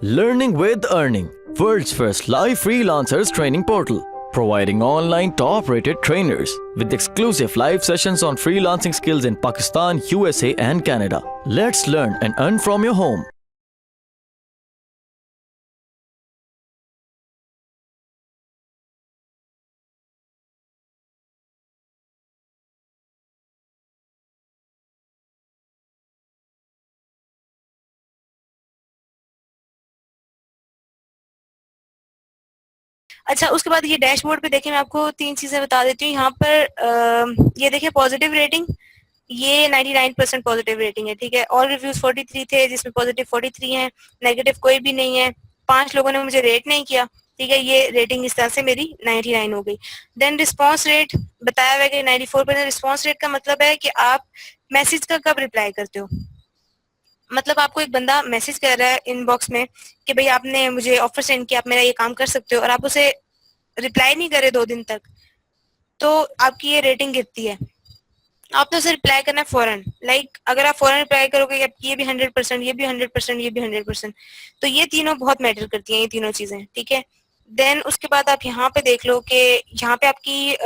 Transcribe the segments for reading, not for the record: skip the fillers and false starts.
Learning with Earning, world's first live freelancers training portal, providing online top-rated trainers with exclusive live sessions on freelancing skills in Pakistan, USA and Canada. Let's learn and earn from your home. अच्छा, उसके बाद ये dashboard पे देखिए, मैं आपको 3 चीज़ें बता देती हूँ। यहाँ पर ये देखिए पॉजिटिव रेटिंग, ये 99% पॉजिटिव रेटिंग है, ठीक है। ऑल रिव्यूज 43 थे, जिसमें पॉजिटिव 43 हैं, नेगेटिव कोई भी नहीं है। 5 लोगों ने मुझे रेट नहीं किया, ठीक है। ये रेटिंग इस तरह से मेरी 99 हो गई। देन रिस्पॉन्स रेट बताया हुआ है कि 94%। रिस्पॉन्स रेट का मतलब है कि आप मैसेज का कब रिप्लाई करते हो। मतलब आपको एक बंदा मैसेज कर रहा है इनबॉक्स में कि भाई आपने मुझे ऑफर सेंड किया, आप मेरा ये काम कर सकते हो, और आप उसे रिप्लाई नहीं करे 2 दिन तक, तो आपकी ये रेटिंग गिरती है। आपने उसे रिप्लाई करना है फौरन। लाइक अगर आप फौरन रिप्लाई करोगे कि ये भी 100%, ये भी 100%, ये भी 100%, तो ये तीनों बहुत मैटर करती हैं, ये तीनों चीजें, ठीक है। देन उसके बाद आप यहाँ पे देख लो कि यहाँ पे आपकी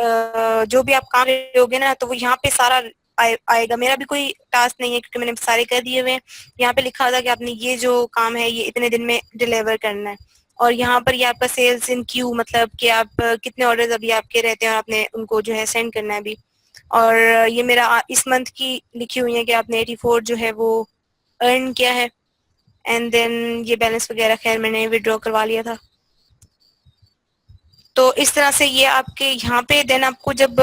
जो भी आप काम करोगे ना, तो वो यहाँ पे सारा आएगा। मेरा भी कोई टास्क नहीं है क्योंकि मैंने सारे कर दिए हुए हैं। यहाँ पे लिखा था कि आपने ये जो काम है ये इतने दिन में डिलीवर करना है, और यहाँ पर ये आपका सेल्स इन क्यू, मतलब कि आप कितने ऑर्डर्स अभी आपके रहते हैं और आपने उनको जो है सेंड करना है अभी। और ये मेरा इस मंथ की लिखी हुई है कि आपने 84 जो है वो अर्न किया है। एंड देन ये बैलेंस वगैरह खैर मैंने विड्रॉ करवा लिया था। तो इस तरह से ये आपके यहाँ पे, देन आपको जब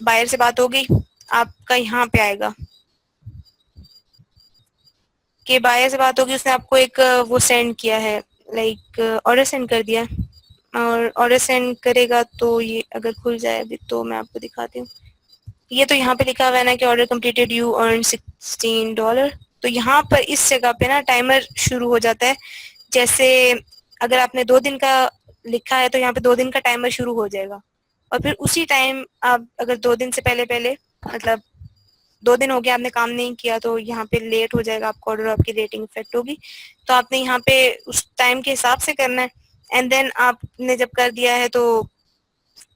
बायर से बात होगी, आपका यहाँ पे आएगा कि बायर से बात होगी, उसने आपको एक वो सेंड किया है, लाइक ऑर्डर सेंड कर दिया। और ऑर्डर सेंड करेगा तो ये अगर खुल जाए अभी तो मैं आपको दिखाती हूँ। ये तो यहाँ पे लिखा हुआ है ना कि ऑर्डर कंप्लीटेड, यू अर्न $16। तो यहाँ पर इस जगह पे ना टाइमर शुरू हो जाता है। जैसे अगर आपने 2 दिन का लिखा है तो यहाँ पे 2 दिन का टाइमर शुरू हो जाएगा, और फिर उसी टाइम आप अगर 2 दिन से पहले पहले, मतलब 2 दिन हो गया आपने काम नहीं किया, तो यहाँ पे लेट हो जाएगा आपका ऑर्डर, आपकी रेटिंग इफेक्ट होगी। तो आपने यहाँ पे उस टाइम के हिसाब से करना है। एंड देन आपने जब कर दिया है तो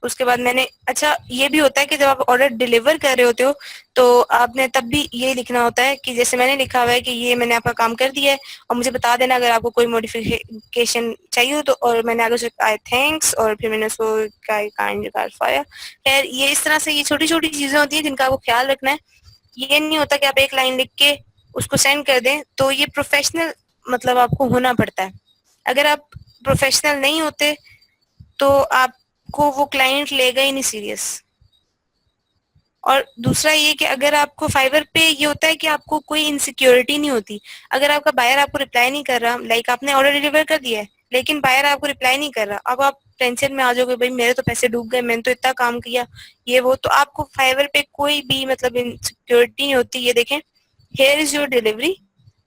उसके बाद मैंने, अच्छा ये भी होता है कि जब आप ऑर्डर डिलीवर कर रहे होते हो तो आपने तब भी ये लिखना होता है कि जैसे मैंने लिखा हुआ है कि ये मैंने आपका काम कर दिया है और मुझे बता देना अगर आपको कोई मॉडिफिकेशन चाहिए हो तो। और मैंने आगे उसको आई थैंक्स, और फिर मैंने उसको काइंड क्लैरिफाई। खैर ये इस तरह से ये छोटी छोटी चीजें होती हैं जिनका आपको ख्याल रखना है। ये नहीं होता कि आप एक लाइन लिख के उसको सेंड कर दें, तो ये प्रोफेशनल मतलब आपको होना पड़ता है। अगर आप प्रोफेशनल नहीं होते तो आपको वो क्लाइंट लेगा ही नहीं सीरियस। और दूसरा ये कि अगर आपको फाइवर पे ये होता है कि आपको कोई इनसिक्योरिटी नहीं होती। अगर आपका बायर आपको रिप्लाई नहीं कर रहा, लाइक आपने ऑर्डर डिलीवर कर दिया है लेकिन बायर आपको रिप्लाई नहीं कर रहा, अब आप टेंशन में आ जाओगे, भाई मेरे तो पैसे डूब गए, मैंने तो इतना काम किया, ये वो। तो आपको फाइवर पे कोई भी मतलब इनसिक्योरिटी नहीं होती। ये देखें, हेयर इज योर डिलीवरी,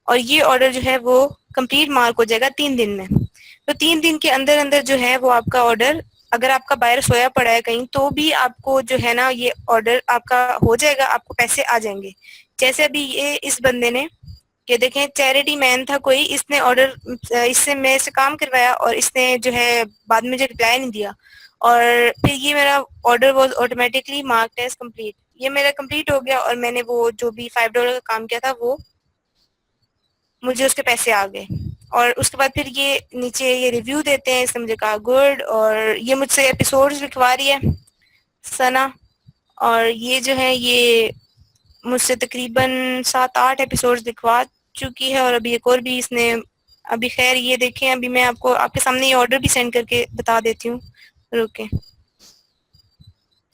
और ये ऑर्डर जो है वो कंप्लीट मार्क हो जाएगा 3 दिन में। तो 3 दिन के अंदर अंदर जो है वो आपका ऑर्डर, अगर आपका बायर सोया पड़ा है कहीं तो भी आपको जो है ना ये ऑर्डर आपका हो जाएगा, आपको पैसे आ जाएंगे। जैसे अभी ये इस बंदे ने, ये देखें चैरिटी मैन था कोई, इसने ऑर्डर इससे मेरे से काम करवाया और इसने जो है बाद में मुझे रिप्लाई नहीं दिया, और फिर ये मेरा order was automatically marked as complete. ये मेरा कंप्लीट हो गया और मैंने वो जो भी $5 का काम किया था वो मुझे उसके पैसे आ गए। और उसके बाद फिर ये नीचे ये रिव्यू देते हैं, इसने मुझे कहा गुड, और ये मुझसे एपिसोड्स लिखवा रही है सना, और ये जो है ये मुझसे तकरीबन 7-8 एपिसोड्स लिखवा चुकी है, और अभी एक और भी इसने अभी, खैर ये देखें अभी मैं आपको आपके सामने ये ऑर्डर भी सेंड करके बता देती हूँ, रुके।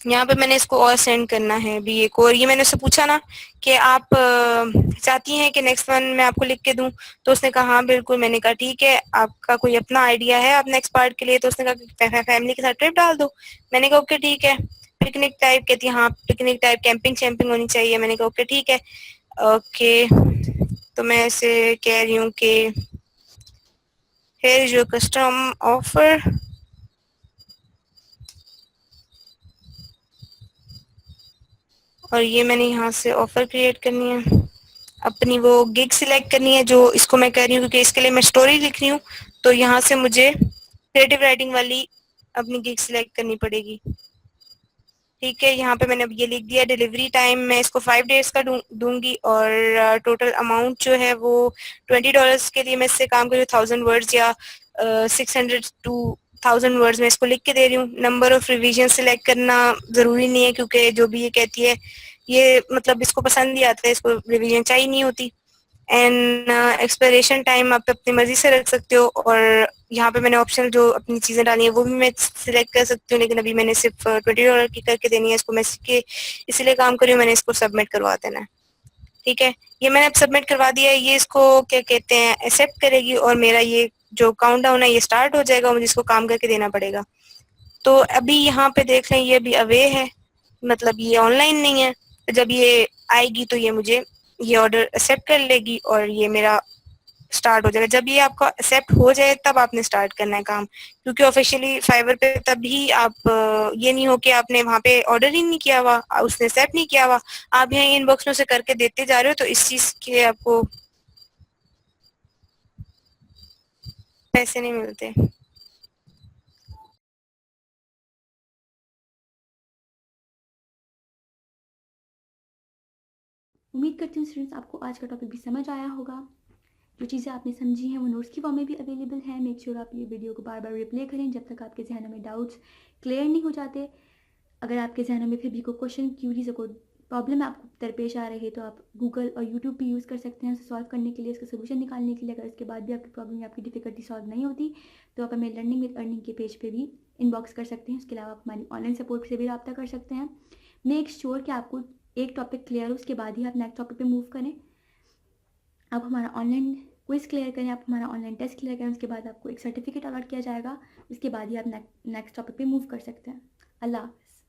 यहाँ पे मैंने इसको और सेंड करना है अभी एक और। ये मैंने उससे पूछा ना कि आप चाहती हैं कि नेक्स्ट वन मैं आपको लिख के दूं, तो उसने कहा हाँ बिल्कुल। मैंने कहा ठीक है, आपका कोई अपना आइडिया है आप नेक्स्ट पार्ट के लिए? तो उसने कहा फैमिली के साथ ट्रिप डाल दो। मैंने कहा ओके ठीक है। पिकनिक टाइप, कहती है हाँ पिकनिक टाइप, कैंपिंग शैम्पिंग होनी चाहिए। मैंने कहा ओके ठीक है। ओके, तो मैं इसे कह रही हूँ कि here is your custom offer, और ये मैंने यहाँ से ऑफर क्रिएट करनी है। अपनी वो गिग सिलेक्ट करनी है, जो इसको मैं कर रही हूँ क्योंकि इसके लिए मैं स्टोरी लिख रही हूँ, तो यहाँ से मुझे क्रिएटिव राइटिंग वाली अपनी गिग सिलेक्ट करनी पड़ेगी। ठीक है, यहाँ पे मैंने अब ये लिख दिया। डिलीवरी टाइम मैं इसको 5 डेज का दूंगी और टोटल अमाउंट जो है वो $20 के लिए मैं इससे काम कर रही हूँ। 1000 वर्ड्स या 600 टू 1000 वर्ड्स में इसको लिख के दे रही हूँ। नंबर ऑफ रिवीजन सिलेक्ट करना ज़रूरी नहीं है क्योंकि जो भी ये कहती है ये मतलब इसको पसंद ही आता है, इसको रिवीजन चाहिए नहीं होती। एंड एक्सपायरेशन टाइम आप अपनी मर्जी से रख सकते हो और यहाँ पे मैंने ऑप्शनल जो अपनी चीज़ें डाली है वो भी मैं सिलेक्ट कर सकती हूँ, लेकिन अभी मैंने सिर्फ $20 की करके देनी है इसको। मैं इसीलिए काम कर रही हूँ, मैंने इसको सबमिट करवा देना है। ठीक है, ये मैंने अब सबमिट करवा दिया है। ये इसको क्या कहते हैं, एक्सेप्ट करेगी और मेरा ये जो काउंट डाउन है ये स्टार्ट हो जाएगा और मुझे इसको काम करके देना पड़ेगा। तो अभी यहाँ पे देख लें ये अभी अवे है, मतलब ये ऑनलाइन नहीं है। तो जब ये आएगी तो ये मुझे ये ऑर्डर एक्सेप्ट कर लेगी और ये मेरा स्टार्ट हो जाएगा। जब ये आपका एक्सेप्ट हो जाए तब आपने स्टार्ट करना है काम, क्योंकि ऑफिशियली फाइवर पे तभी आप ये नहीं हो कि आपने वहाँ पे ऑर्डर ही नहीं किया हुआ, उसने एक्सेप्ट नहीं किया हुआ, आप यहाँ इनबॉक्स में से करके देते जा रहे हो, तो इस चीज के आपको पैसे नहीं मिलते। उम्मीद करती हूँ स्टूडेंट्स आपको आज का टॉपिक भी समझ आया होगा। जो चीज़ें आपने समझी हैं वो नोट्स की फॉर्म में भी अवेलेबल है। मेक श्योर आप ये वीडियो को बार बार रिप्ले करें जब तक आपके जहनों में डाउट्स क्लियर नहीं हो जाते। अगर आपके जहनों में फिर भी कोई क्वेश्चन, क्यूरीज, कोई प्रॉब्लम आपको दरपेश आ रही है तो आप गूगल और यूट्यूब भी यूज़ कर सकते हैं उसे सॉल्व करने के लिए, उसका सोल्यूशन निकालने के लिए। अगर इसके बाद भी आपकी प्रॉब्लम या आपकी डिफिकल्टी सॉल्व नहीं होती तो आप हमें लर्निंग विद अर्निंग के पेज पे भी इनबॉक्स कर सकते हैं। उसके अलावा आप हमारी ऑनलाइन सपोर्ट से भी रब्ता कर सकते हैं। मेक श्योर कि आपको एक टॉपिक क्लियर हो, उसके बाद ही आप नेक्स्ट टॉपिक पे मूव करें। आप हमारा ऑनलाइन क्विज क्लियर करें, आप हमारा ऑनलाइन टेस्ट क्लियर करें, उसके बाद आपको एक सर्टिफिकेट अलॉट किया जाएगा। उसके बाद ही आप नेक्स्ट टॉपिक पे मूव कर सकते हैं। अल्लाह हाफ़िज़।